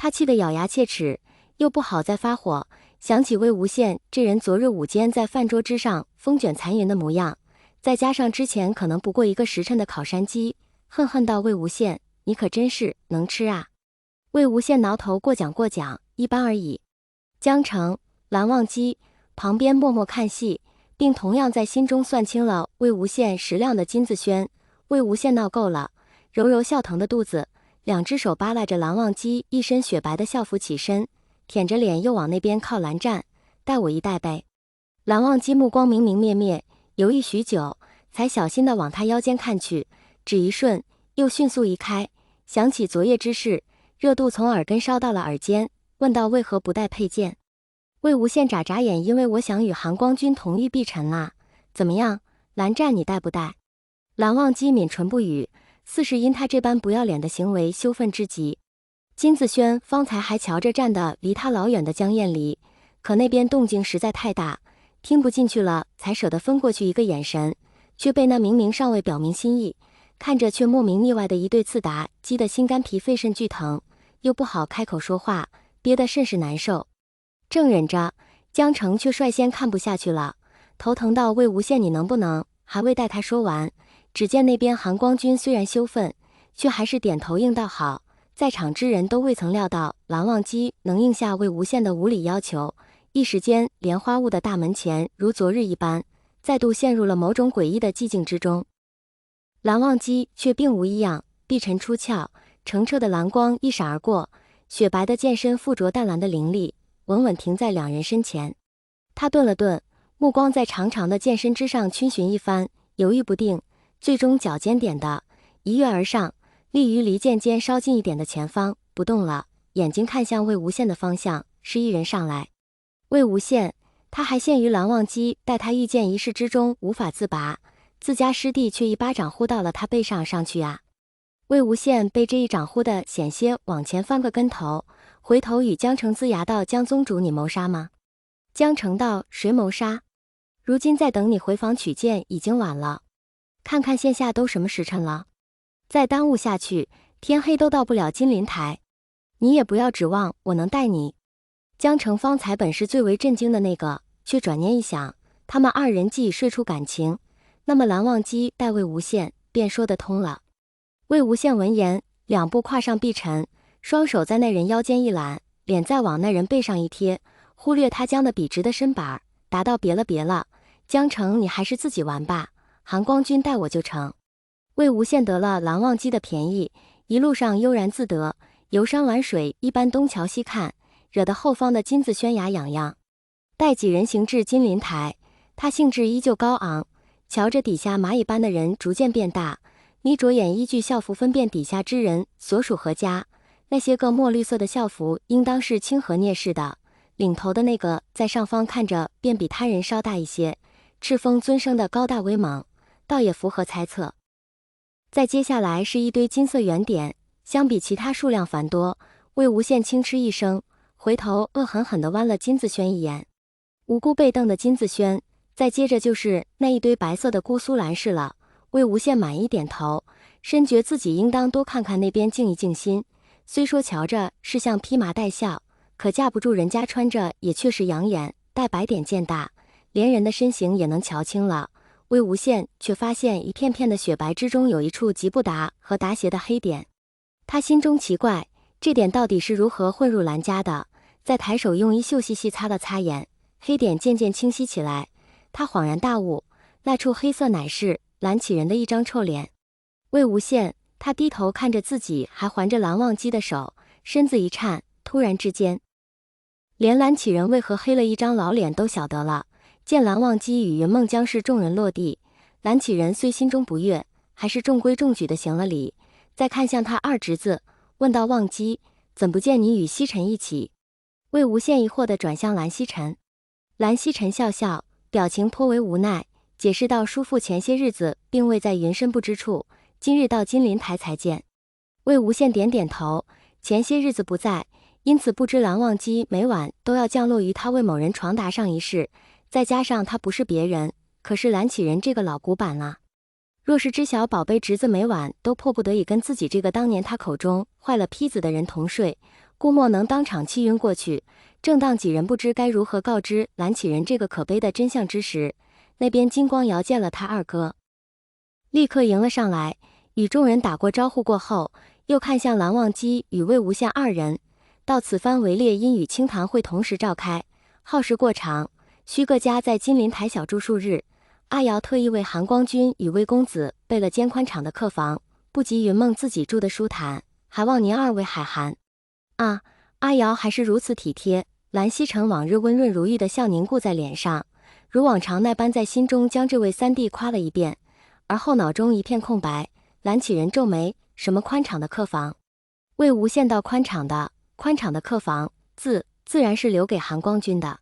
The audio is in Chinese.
他气得咬牙切齿，又不好再发火，想起魏无羡这人昨日午间在饭桌之上风卷残云的模样，再加上之前可能不过1个时辰的烤山鸡，恨道：“魏无羡，你可真是能吃啊！”魏无羡挠头过奖，一般而已。江澄、蓝忘机旁边默默看戏，并同样在心中算清了魏无羡食量的金子轩。魏无羡闹够了，揉揉笑疼的肚子，2只手扒拉着蓝忘机一身雪白的校服起身，舔着脸又往那边靠栏站：“带我一带呗。”蓝忘机目光明明灭灭，犹豫许久，才小心地往他腰间看去，只一瞬，又迅速移开，想起昨夜之事，热度从耳根烧到了耳尖，问道：“为何不带佩剑？”魏无羡眨眨眼：“因为我想与韩光君同御碧尘啦。怎么样，蓝湛你带不带？”蓝忘机抿唇不语，似是因他这般不要脸的行为羞愤之极。金子轩方才还瞧着站得离他老远的江厌离，可那边动静实在太大，听不进去了，才舍得分过去一个眼神，却被那明明尚未表明心意，看着却莫名腻歪的一对刺答激得心肝脾肺肾俱疼，又不好开口说话，憋得甚是难受。正忍着，江澄却率先看不下去了，头疼道：“魏无羡，你能不能……”还未待他说完，只见那边韩光君虽然羞愤，却还是点头应道好。在场之人都未曾料到蓝忘机能应下魏无羡的无理要求，一时间莲花坞的大门前如昨日一般，再度陷入了某种诡异的寂静之中。蓝忘机却并无异样，碧尘出鞘，澄澈的蓝光一闪而过，雪白的剑身附着淡蓝的灵力，稳稳停在2人身前。他顿了顿，目光在长长的剑身之上逡巡一番，犹豫不定，最终脚尖点的一跃而上，立于离剑尖稍近一点的前方，不动了，眼睛看向魏无羡的方向，示意人上来。魏无羡，他还陷于蓝忘机待他遇剑一事之中无法自拔，自家师弟却一巴掌呼到了他背上上去啊！魏无羡被这一掌呼得险些往前翻个跟头，回头与江澄龇牙道：“江宗主，你谋杀吗？”江澄道：“谁谋杀？如今再等你回房取剑已经晚了，看看现下都什么时辰了，再耽误下去，天黑都到不了金陵台。你也不要指望我能带你。”江澄方才本是最为震惊的那个，却转念一想，他们2人既已睡出感情，那么蓝忘机带魏无羡便说得通了。魏无羡闻言，2步跨上碧尘，双手在那人腰间一揽，脸再往那人背上一贴，忽略他僵得笔直的身板，答道：“别了，江澄你还是自己玩吧，韩光君带我就成。”魏无羡得了蓝忘机的便宜，一路上悠然自得，游山玩水一般东瞧西看，惹得后方的金子轩牙痒痒。待几人行至金陵台，他兴致依旧高昂，瞧着底下蚂蚁般的人逐渐变大，眯着眼依据校服分辨底下之人所属何家。那些个墨绿色的校服应当是清河聂氏的，领头的那个在上方看着便比他人稍大一些，赤峰尊生的高大威猛，倒也符合猜测。再接下来是一堆金色圆点，相比其他数量繁多，魏无羡轻嗤一声，回头恶狠狠地剜了金子轩一眼。无辜被瞪的金子轩，再接着就是那一堆白色的姑苏蓝氏了。魏无羡满意点头，深觉自己应当多看看那边静一静心。虽说瞧着是像披麻戴孝，可架不住人家穿着也确实养眼，待白点渐大，连人的身形也能瞧清了。魏无羡却发现一片片的雪白之中有一处极不达和达斜的黑点，他心中奇怪，这点到底是如何混入蓝家的？再抬手用衣袖细细擦了擦眼，黑点渐渐清晰起来，他恍然大悟，那处黑色乃是蓝启仁的一张臭脸。魏无羡，他低头看着自己还环着蓝忘机的手，身子一颤，突然之间，连蓝启仁为何黑了一张老脸都晓得了。见蓝忘机与云梦江氏众人落地，蓝启仁虽心中不悦，还是中规中矩地行了礼，再看向他二侄子，问道：“忘机，怎不见你与西尘一起？”魏无羡疑惑地转向蓝曦臣，蓝曦臣笑笑，表情颇为无奈，解释道：“叔父前些日子并未在云深不知处，今日到金陵台才见。”魏无羡点点头，前些日子不在，因此不知蓝忘机每晚都要降落于他为某人床榻上一事，再加上他不是别人，可是蓝启仁这个老古板啊。若是知晓宝贝侄子每晚都迫不得已跟自己这个当年他口中坏了坯子的人同睡，顾墨能当场气晕过去。正当几人不知该如何告知蓝启仁这个可悲的真相之时，那边金光瑶见了他二哥，立刻迎了上来，与众人打过招呼过后，又看向蓝忘机与魏无羡二人，到此番围猎因与清谈会同时召开，耗时过长，需各家在金陵台小住数日。阿瑶特意为韩光君与魏公子备了间宽敞的客房，不及云梦自己住的舒坦，还望您二位海涵。啊，阿瑶还是如此体贴。蓝曦臣往日温润如玉的笑凝固在脸上，如往常那般在心中将这位三弟夸了一遍，而后脑中一片空白。蓝启仁皱眉，什么宽敞的客房？魏无羡道宽敞的客房，自然是留给韩光君的。